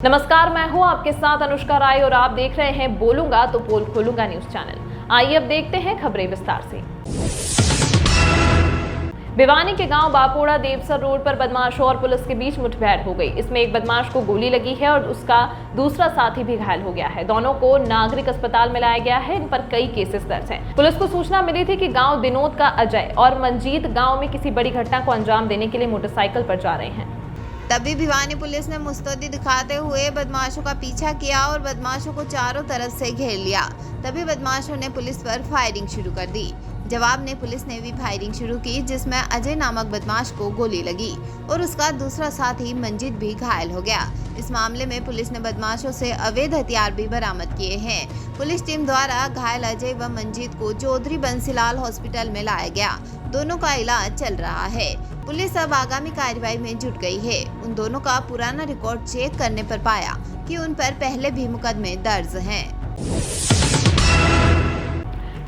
नमस्कार, मैं हूं आपके साथ अनुष्का राय और आप देख रहे हैं बोलूंगा तो पोल खोलूंगा न्यूज चैनल। आइए अब देखते हैं खबरें विस्तार से। भिवानी के गांव बापोड़ा देवसर रोड पर बदमाशों और पुलिस के बीच मुठभेड़ हो गई। इसमें एक बदमाश को गोली लगी है और उसका दूसरा साथी भी घायल हो गया है। दोनों को नागरिक अस्पताल में लाया गया है। इन पर कई केसेस दर्ज हैं। पुलिस को सूचना मिली थी कि गांव दिनोद का अजय और मंजीत गांव में किसी बड़ी घटना को अंजाम देने के लिए मोटरसाइकिल पर जा रहे हैं। तभी भिवानी पुलिस ने मुस्तैदी दिखाते हुए बदमाशों का पीछा किया और बदमाशों को चारों तरफ से घेर लिया। तभी बदमाशों ने पुलिस पर फायरिंग शुरू कर दी। जवाब में पुलिस ने भी फायरिंग शुरू की, जिसमें अजय नामक बदमाश को गोली लगी और उसका दूसरा साथी मंजीत भी घायल हो गया। इस मामले में पुलिस ने बदमाशों से अवैध हथियार भी बरामद किए हैं। पुलिस टीम द्वारा घायल अजय व मंजीत को चौधरी बंसीलाल हॉस्पिटल में लाया गया। दोनों का इलाज चल रहा है। पुलिस अब आगामी कार्रवाई में जुट गई है। उन दोनों का पुराना रिकॉर्ड चेक करने पर पाया कि उन पर पहले भी मुकदमे दर्ज हैं।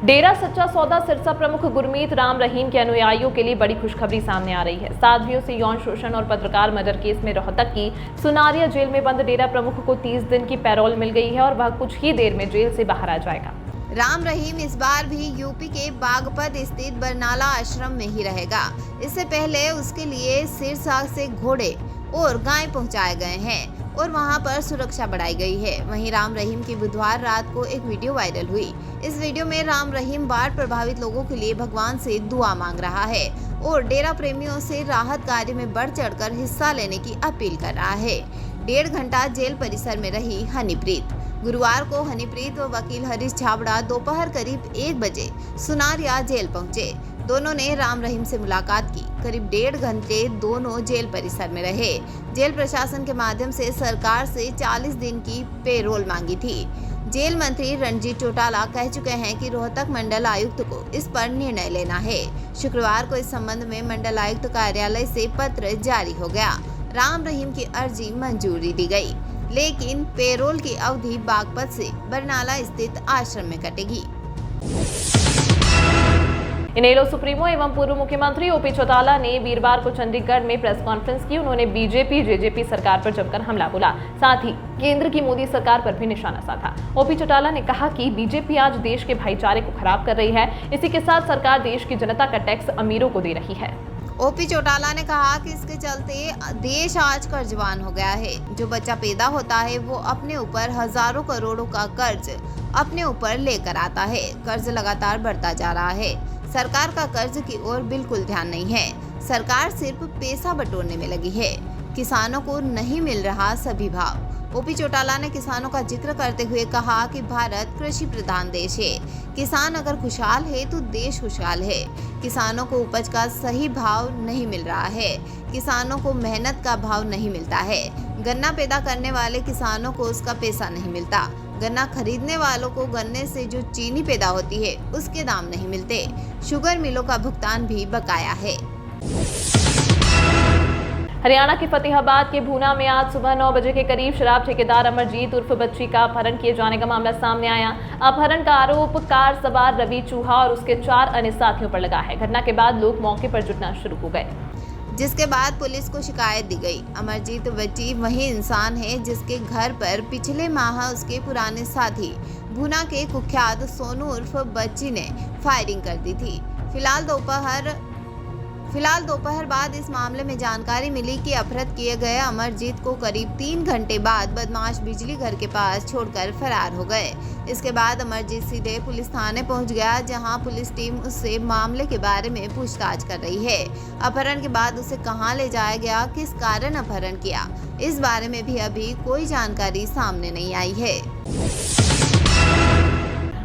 डेरा सच्चा सौदा सिरसा प्रमुख गुरमीत राम रहीम के अनुयायियों के लिए बड़ी खुशखबरी सामने आ रही है। साध्वियों से यौन शोषण और पत्रकार मर्डर केस में रोहतक की सुनारिया जेल में बंद डेरा प्रमुख को 30 दिन की पैरोल मिल गई है और वह कुछ ही देर में जेल से बाहर आ जाएगा। राम रहीम इस बार भी यूपी के बागपत स्थित बरनाला आश्रम में ही रहेगा। इससे पहले उसके लिए सिरसा से घोड़े और गाय पहुंचाए गए हैं और वहां पर सुरक्षा बढ़ाई गई है। वहीं राम रहीम की बुधवार रात को एक वीडियो वायरल हुई। इस वीडियो में राम रहीम बाढ़ प्रभावित लोगों के लिए भगवान से दुआ मांग रहा है और डेरा प्रेमियों से राहत कार्य में बढ़ चढ़कर हिस्सा लेने की अपील कर रहा है। 1.5 घंटा जेल परिसर में रही हनीप्रीत। गुरुवार को हनीप्रीत व वकील हरीश छाबड़ा दोपहर करीब 1 बजे सुनारिया जेल पहुंचे। दोनों ने राम रहीम से मुलाकात की। करीब 1.5 घंटे दोनों जेल परिसर में रहे। जेल प्रशासन के माध्यम से सरकार से 40 दिन की पेरोल मांगी थी। जेल मंत्री रणजीत चौटाला कह चुके हैं कि रोहतक मंडल आयुक्त को इस पर निर्णय लेना है। शुक्रवार को इस संबंध में मंडल आयुक्त कार्यालय से पत्र जारी हो गया। राम रहीम की अर्जी मंजूरी दी गई, लेकिन पेरोल की अवधि बागपत से बरनाला स्थित आश्रम में कटेगी। इनेलो सुप्रीमो एवं पूर्व मुख्यमंत्री ओपी चौटाला ने वीरवार को चंडीगढ़ में प्रेस कॉन्फ्रेंस की। उन्होंने बीजेपी जेजेपी सरकार पर जमकर हमला बोला, साथ ही केंद्र की मोदी सरकार पर भी निशाना साधा। ओपी चौटाला ने कहा कि बीजेपी आज देश के भाईचारे को खराब कर रही है। इसी के साथ सरकार देश की जनता का टैक्स अमीरों को दे रही है। ओपी चौटाला ने कहा कि इसके चलते देश आज कर्जवान हो गया है। जो बच्चा पैदा होता है वो अपने ऊपर हजारों करोड़ों का कर्ज अपने ऊपर लेकर आता है। कर्ज लगातार बढ़ता जा रहा है। सरकार का कर्ज की ओर बिल्कुल ध्यान नहीं है। सरकार सिर्फ पैसा बटोरने में लगी है। किसानों को नहीं मिल रहा सभी भाव। ओपी चौटाला ने किसानों का जिक्र करते हुए कहा कि भारत कृषि प्रधान देश है। किसान अगर खुशहाल है तो देश खुशहाल है। किसानों को उपज का सही भाव नहीं मिल रहा है। किसानों को मेहनत का भाव नहीं मिलता है। गन्ना पैदा करने वाले किसानों को उसका पैसा नहीं मिलता। गन्ना खरीदने वालों को गन्ने से जो चीनी पैदा होती है उसके दाम नहीं मिलते। शुगर मिलों का भुगतान भी बकाया है। हरियाणा के फतेहाबाद के भूना में आज सुबह 9 बजे के करीब शराब ठेकेदार अमरजीत उर्फ बच्ची का अपहरण किए जाने का मामला सामने आया। अपहरण का आरोप कार सवार रवि चूहा और उसके 4 अन्य साथियों पर लगा है। घटना के बाद लोग मौके पर जुटना शुरू हो गए, जिसके बाद पुलिस को शिकायत दी गई। अमरजीत बच्ची वही इंसान है जिसके घर पर पिछले माह उसके पुराने साथी भूना के कुख्यात सोनू उर्फ बच्ची ने फायरिंग कर दी थी। फिलहाल दोपहर बाद इस मामले में जानकारी मिली कि अपहृत किए गए अमरजीत को करीब 3 घंटे बाद बदमाश बिजली घर के पास छोड़कर फरार हो गए। इसके बाद अमरजीत सीधे पुलिस थाने पहुंच गया, जहां पुलिस टीम उससे मामले के बारे में पूछताछ कर रही है। अपहरण के बाद उसे कहां ले जाया गया, किस कारण अपहरण किया, इस बारे में भी अभी कोई जानकारी सामने नहीं आई है।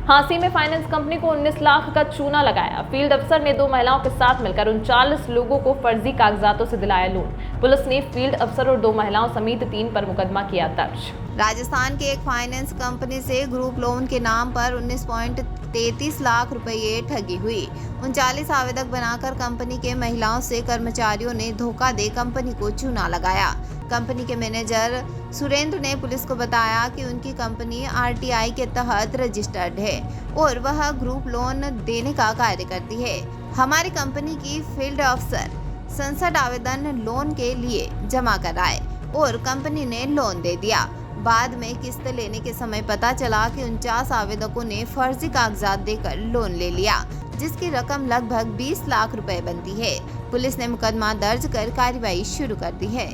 हांसी में फाइनेंस कंपनी को 19 लाख का चूना लगाया। फील्ड अफसर ने 2 महिलाओं के साथ मिलकर 39 लोगों को फर्जी कागजातों से दिलाया लोन। पुलिस ने फील्ड अफसर और 2 महिलाओं समेत 3 पर मुकदमा किया दर्ज। राजस्थान की एक फाइनेंस कंपनी से ग्रुप लोन के नाम पर 19.33 लाख रुपये ठगी हुई। 39 आवेदक बनाकर कंपनी के महिलाओं से कर्मचारियों ने धोखा दे कंपनी को चूना लगाया। कंपनी के मैनेजर सुरेंद्र ने पुलिस को बताया कि उनकी कंपनी आरटीआई के तहत रजिस्टर्ड है और वह ग्रुप लोन देने का कार्य करती है। हमारी कंपनी की फील्ड अफसर 67 आवेदन लोन के लिए जमा कराए और कंपनी ने लोन दे दिया। बाद में किस्त लेने के समय पता चला कि 49 आवेदकों ने फर्जी कागजात देकर लोन ले लिया, जिसकी रकम लगभग 20 लाख रुपए बनती है। पुलिस ने मुकदमा दर्ज कर कार्रवाई शुरू कर दी है।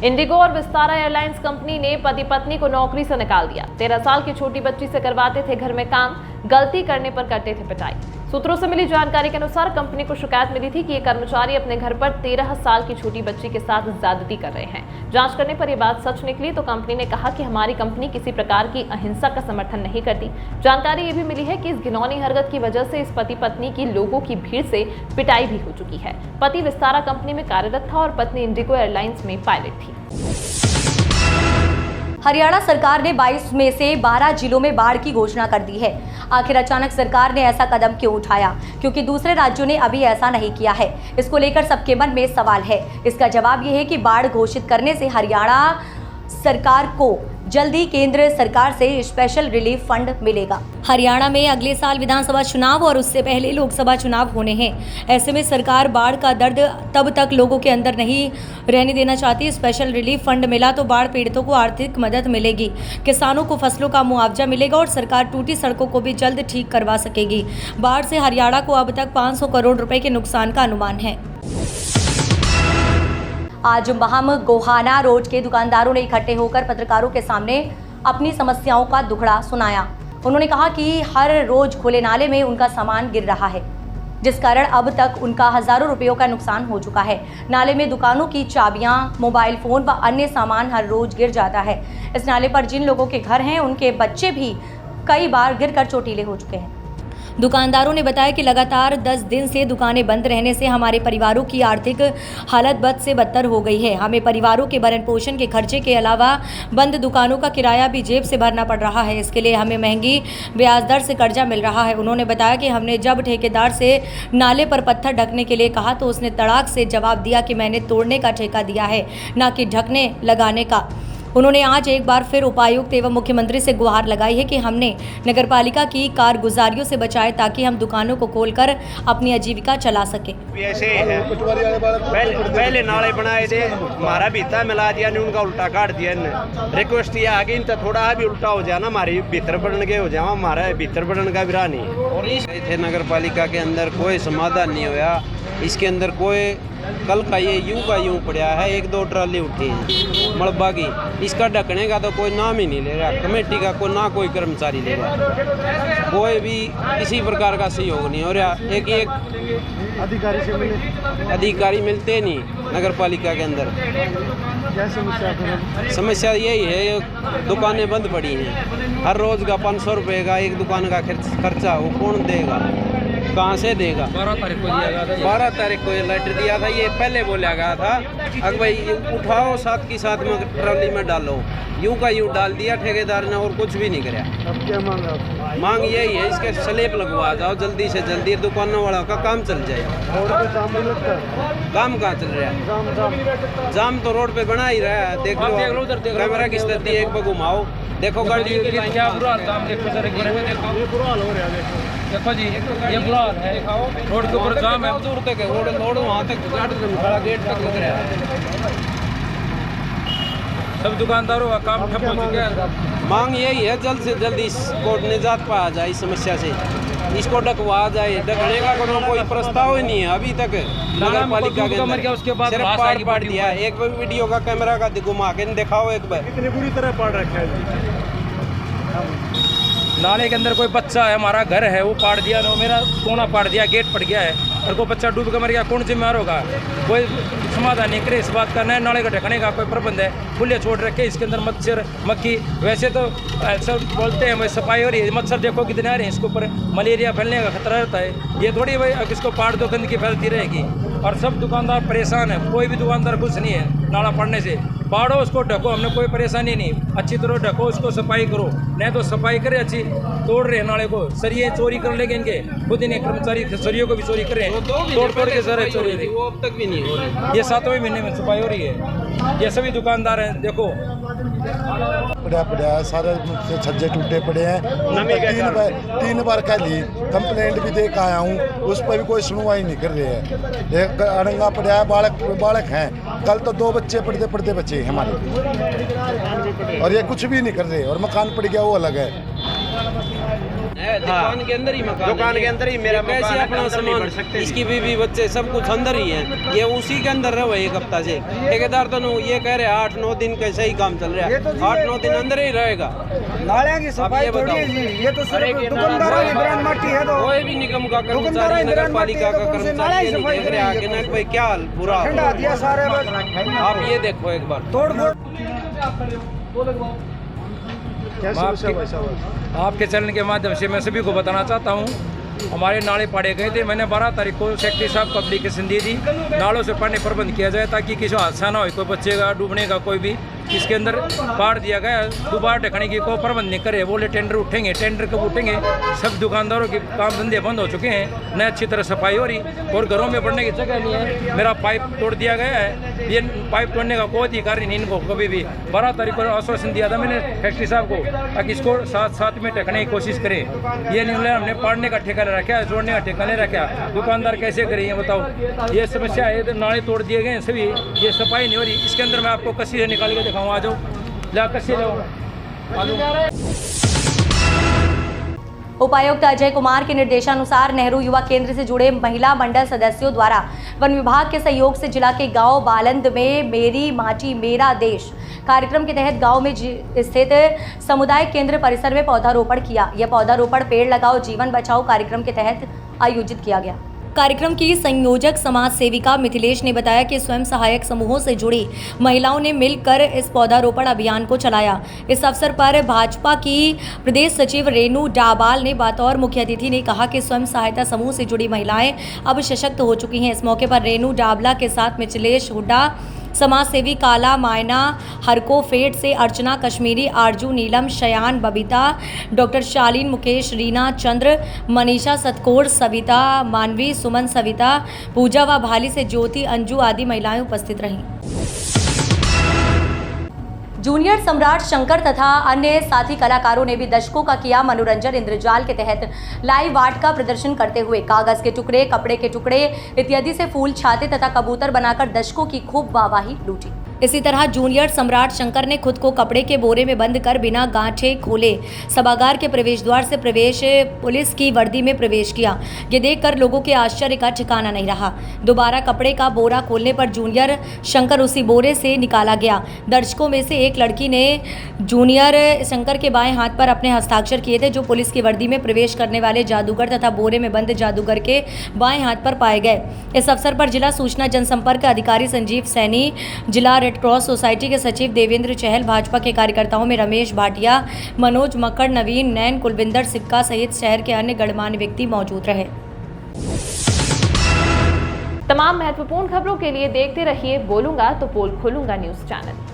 इंडिगो और विस्तारा एयरलाइंस कंपनी ने पति पत्नी को नौकरी से निकाल दिया। 13 साल की छोटी बच्ची से करवाते थे घर में काम, गलती करने पर करते थे पिटाई। सूत्रों से मिली जानकारी के अनुसार कंपनी को शिकायत मिली थी कि ये कर्मचारी अपने घर पर 13 साल की छोटी बच्ची के साथ ज्यादती कर रहे हैं। जांच करने पर यह बात सच निकली तो कंपनी ने कहा कि हमारी कंपनी किसी प्रकार की अहिंसा का समर्थन नहीं करती। जानकारी ये भी मिली है कि इस घिनौनी हरकत की वजह से इस पति पत्नी की लोगों की भीड़ से पिटाई भी हो चुकी है। पति विस्तारा कंपनी में कार्यरत था और पत्नी इंडिगो एयरलाइंस में पायलट थी। हरियाणा सरकार ने 22 में से 12 जिलों में बाढ़ की घोषणा कर दी है। आखिर अचानक सरकार ने ऐसा कदम क्यों उठाया, क्योंकि दूसरे राज्यों ने अभी ऐसा नहीं किया है। इसको लेकर सबके मन में सवाल है। इसका जवाब ये है कि बाढ़ घोषित करने से हरियाणा सरकार को जल्दी केंद्र सरकार से स्पेशल रिलीफ फंड मिलेगा। हरियाणा में अगले साल विधानसभा चुनाव और उससे पहले लोकसभा चुनाव होने हैं। ऐसे में सरकार बाढ़ का दर्द तब तक लोगों के अंदर नहीं रहने देना चाहती। स्पेशल रिलीफ फंड मिला तो बाढ़ पीड़ितों को आर्थिक मदद मिलेगी, किसानों को फसलों का मुआवजा मिलेगा और सरकार टूटी सड़कों को भी जल्द ठीक करवा सकेगी। बाढ़ से हरियाणा को अब तक 500 करोड़ रुपए के नुकसान का अनुमान है। आज महम गोहाना रोड के दुकानदारों ने इकट्ठे होकर पत्रकारों के सामने अपनी समस्याओं का दुखड़ा सुनाया। उन्होंने कहा कि हर रोज खुले नाले में उनका सामान गिर रहा है, जिस कारण अब तक उनका हजारों रुपयों का नुकसान हो चुका है। नाले में दुकानों की चाबियां, मोबाइल फोन व अन्य सामान हर रोज गिर जाता है। इस नाले पर जिन लोगों के घर हैं उनके बच्चे भी कई बार गिरकर चोटिले हो चुके हैं। दुकानदारों ने बताया कि लगातार 10 दिन से दुकानें बंद रहने से हमारे परिवारों की आर्थिक हालत बद से बदतर हो गई है। हमें परिवारों के भरण पोषण के खर्चे के अलावा बंद दुकानों का किराया भी जेब से भरना पड़ रहा है। इसके लिए हमें महंगी ब्याज दर से कर्जा मिल रहा है। उन्होंने बताया कि हमने जब ठेकेदार से नाले पर पत्थर ढकने के लिए कहा तो उसने तड़ाक से जवाब दिया कि मैंने तोड़ने का ठेका दिया है, न कि ढकने लगाने का। उन्होंने आज एक बार फिर उपायुक्त एवं मुख्यमंत्री से गुहार लगाई है कि हमने नगरपालिका की कारगुजारियों से बचाए ताकि हम दुकानों को खोलकर अपनी आजीविका चला सके। ऐसे है, पहले नाले बनाए थे, हमारा भीतर मिला दिया ने, उनका उल्टा काट दिया ने। रिक्वेस्ट ये आ गई तो थोड़ा भी उल्टा हो जाना, हमारे भीतर बढ़न के हो जावा, हमारा भीतर बढ़न का विरा नहीं थे। नगरपालिका के अंदर कोई समाधान नहीं होया। इसके अंदर कोई कल का ये यूं का यूं पड़ा है, 1-2 ट्राली उठी है मलबा की। इसका ढकने का तो कोई नाम ही नहीं ले रहा, कमेटी का कोई कर्मचारी ले रहा, कोई भी किसी प्रकार का सहयोग नहीं हो रहा। एक अधिकारी मिलते नहीं नगरपालिका के अंदर। समस्या यही है, दुकानें बंद पड़ी हैं। हर रोज का 500 रुपये का एक दुकान का खर्चा वो कौन देगा, कहाँ से देगा। 12 तारीख को ये लेटर दिया था, ये पहले बोला गया था अगर भाई उठाओ साथ की साथ में ट्रॉली में डालो, यूं का यूं डाल दिया ठेकेदार ने और कुछ भी नहीं कराया। अब क्या मांग यही है, इसके स्लैब लगवा जाओ जल्दी से जल्दी, दुकानों वालों का काम चल जाए। काम कहाँ चल रहा है, जाम तो रोड पे बना ही रहा है। देख लो कैमरा की स्थिति एक बार घुमाओ, देखो गाड़ी क्या बुरा हाल था। देखो सर, देखो जी ये बुरा हाल है, रोड के ऊपर जाम है, दूर तक है रोड वहाँ तक खड़ा, गेट तक लग रहा है। सब दुकानदारों का काम ठप हो चुका है। मांग यही है जल्द से जल्द इसको निजात पा जाए इस समस्या से, इसको ढकवा जाए। ढकने का कोई प्रस्ताव ही नहीं है अभी तक नगर पालिका के अंदर। उसके बाद सिर्फ पाड़ दिया। एक बार वीडियो का कैमरा का घुमा के दिखाओ एक बार, इतनी बुरी तरह पाड़ रखा है। नाले के अंदर कोई बच्चा है, हमारा घर है, वो पाड़ दिया, नो मेरा कोना पाड़ दिया, गेट पड़ गया है और कोई बच्चा डूब के मर गया, कौन जिम्मेदार होगा। कोई समाधान नहीं करे इस बात का। नए नाले का ढकने का कोई प्रबंध है, खुले छोड़ रखे, इसके अंदर मच्छर मक्खी। वैसे तो सब बोलते हैं भाई सफाई हो रही है, मच्छर देखो कितने आ रहे हैं, इसके ऊपर मलेरिया फैलने का खतरा रहता है। ये थोड़ी भाई अब इसको पाड़ दो गंदगी फैलती रहेगी और सब दुकानदार परेशान है। कोई भी दुकानदार खुश नहीं है नाला पड़ने से। पाड़ो उसको ढको, हमने कोई परेशानी नहीं, अच्छी तरह ढको उसको, सफाई करो। नहीं तो सफाई करे अच्छी, तोड़ रहे नाले को, सरिये चोरी कर लेंगे इनके, खुद इन्हें कर्मचारी सरियों को भी चोरी कर रहे हैं, तोड़ के सर चोरी, वो अब तक भी नहीं हो रही। ये 7वें महीने में सफाई हो रही है। ये सभी दुकानदार हैं, देखो पड़ा है, सारे मुझसे छज्जे टूटे पड़े हैं। तीन बार कह ली, कंप्लेंट भी दे के आया हूँ, उस पर भी कोई सुनवाई नहीं कर रही है। एक अड़ंगा पड़ा है, बालक हैं, कल तो 2 बच्चे पढ़ते बच्चे हैं हमारे, और ये कुछ भी नहीं कर रहे, और मकान पड़ गया वो अलग है। दुकान के अंदर ही मकान, दुकान के अंदर ही मेरा कैसे अपना सामान, इसकी बीवी बच्चे सब कुछ अंदर ही है, ये उसी के अंदर रहे 1 हफ्ता से। ठेकेदार तो ये कह रहे 8-9 दिन कैसे ही काम चल रहा है, 8-9 दिन अंदर ही रहेगा। नालियाँ की सफाई थोड़ी है जी, ये तो सिर्फ दुकानदारों की ब्रांड माटी है। तो कोई भी निगम का कर्मचारी, नगर पालिका का कर्मचारी नहीं देख रहे आगे ना भाई क्या हाल बुरा ठंडा दिया सारे। आप ये देखो एक बार तोड़ फोड़। आपके चैनल के माध्यम से मैं सभी को बताना चाहता हूँ, हमारे नाले पाड़े गए थे। मैंने 12 तारीख को सेक्रेटरी साहब को एप्लीकेशन दी थी, नालों से पानी प्रबंध किया जाए ताकि किसी हादसा ना हो, कोई बच्चे का डूबने का कोई भी इसके अंदर पाड़ दिया गया। दोबारा ढकने की कोई प्रबंध नहीं करे, बोले टेंडर उठेंगे, टेंडर कब उठेंगे? सब दुकानदारों के काम धंधे बंद हो चुके हैं, न अच्छी तरह सफाई हो रही, और घरों में बढ़ने की जगह नहीं है। मेरा पाइप तोड़ दिया गया है, ये पाइप तोड़ने का कोई अधिकार नहीं इनको कभी भी। 12 तारीख को आश्वासन दिया था मैंने फैक्ट्री साहब को, ताकि इसको साथ में ढकने की कोशिश करें। ये नहीं बोले हमने पाड़ने का ठेका ले रखा है, जोड़ने का ठेका नहीं रखा, दुकानदार कैसे करें ये बताओ? ये समस्या है, नाले तोड़ दिए गए हैं सभी, ये सफाई नहीं हो रही। इसके अंदर मैं आपको कसी से निकाल के दिखाऊँ, आ जाओ, ला कसी जाओ। उपायुक्त अजय कुमार के निर्देशानुसार नेहरू युवा केंद्र से जुड़े महिला मंडल सदस्यों द्वारा वन विभाग के सहयोग से जिला के गांव बालंद में मेरी माटी मेरा देश कार्यक्रम के तहत गांव में स्थित समुदाय केंद्र परिसर में पौधारोपण किया। यह पौधारोपण पेड़ लगाओ जीवन बचाओ कार्यक्रम के तहत आयोजित किया गया। कार्यक्रम की संयोजक समाज सेविका मिथिलेश ने बताया कि स्वयं सहायक समूहों से जुड़ी महिलाओं ने मिलकर इस पौधारोपण अभियान को चलाया। इस अवसर पर भाजपा की प्रदेश सचिव रेणु डाबाल ने बतौर मुख्य अतिथि ने कहा कि स्वयं सहायता समूह से जुड़ी महिलाएं अब सशक्त हो चुकी हैं। इस मौके पर रेणु डाबला के साथ मिथिलेश हुड्डा, समाज सेवी काला मायना, हरको फेट से अर्चना कश्मीरी, आरजू नीलम, शयान, बबीता, डॉक्टर शालीन, मुकेश, रीना, चंद्र, मनीषा, सतकोर, सविता, मानवी, सुमन, सविता, पूजा व भाली से ज्योति, अंजू आदि महिलाएं उपस्थित रहीं। जूनियर सम्राट शंकर तथा अन्य साथी कलाकारों ने भी दर्शकों का किया मनोरंजन। इंद्रजाल के तहत लाइव आर्ट का प्रदर्शन करते हुए कागज के टुकड़े, कपड़े के टुकड़े इत्यादि से फूल, छाते तथा कबूतर बनाकर दर्शकों की खूब वाहवाही लूटी। इसी तरह जूनियर सम्राट शंकर ने खुद को कपड़े के बोरे में बंद कर बिना गांठे खोले सभागार के प्रवेश द्वार से पुलिस की वर्दी में प्रवेश किया। ये देखकर लोगों के आश्चर्य का ठिकाना नहीं रहा। दोबारा कपड़े का बोरा खोलने पर जूनियर शंकर उसी बोरे से निकाला गया। दर्शकों में से एक लड़की ने जूनियर शंकर के बाएं हाथ पर अपने हस्ताक्षर किए थे, जो पुलिस की वर्दी में प्रवेश करने वाले जादूगर तथा बोरे में बंद जादूगर के बाएं हाथ पर पाए गए। इस अवसर पर जिला सूचना जनसंपर्क अधिकारी संजीव सैनी, जिला रेड क्रॉस सोसाइटी के सचिव देवेंद्र चहल, भाजपा के कार्यकर्ताओं में रमेश भाटिया, मनोज मक्कड़, नवीन नैन, कुलविंदर सिक्का सहित शहर के अन्य गणमान्य व्यक्ति मौजूद रहे। तमाम महत्वपूर्ण खबरों के लिए देखते रहिए बोलूंगा तो पोल खोलूंगा न्यूज चैनल।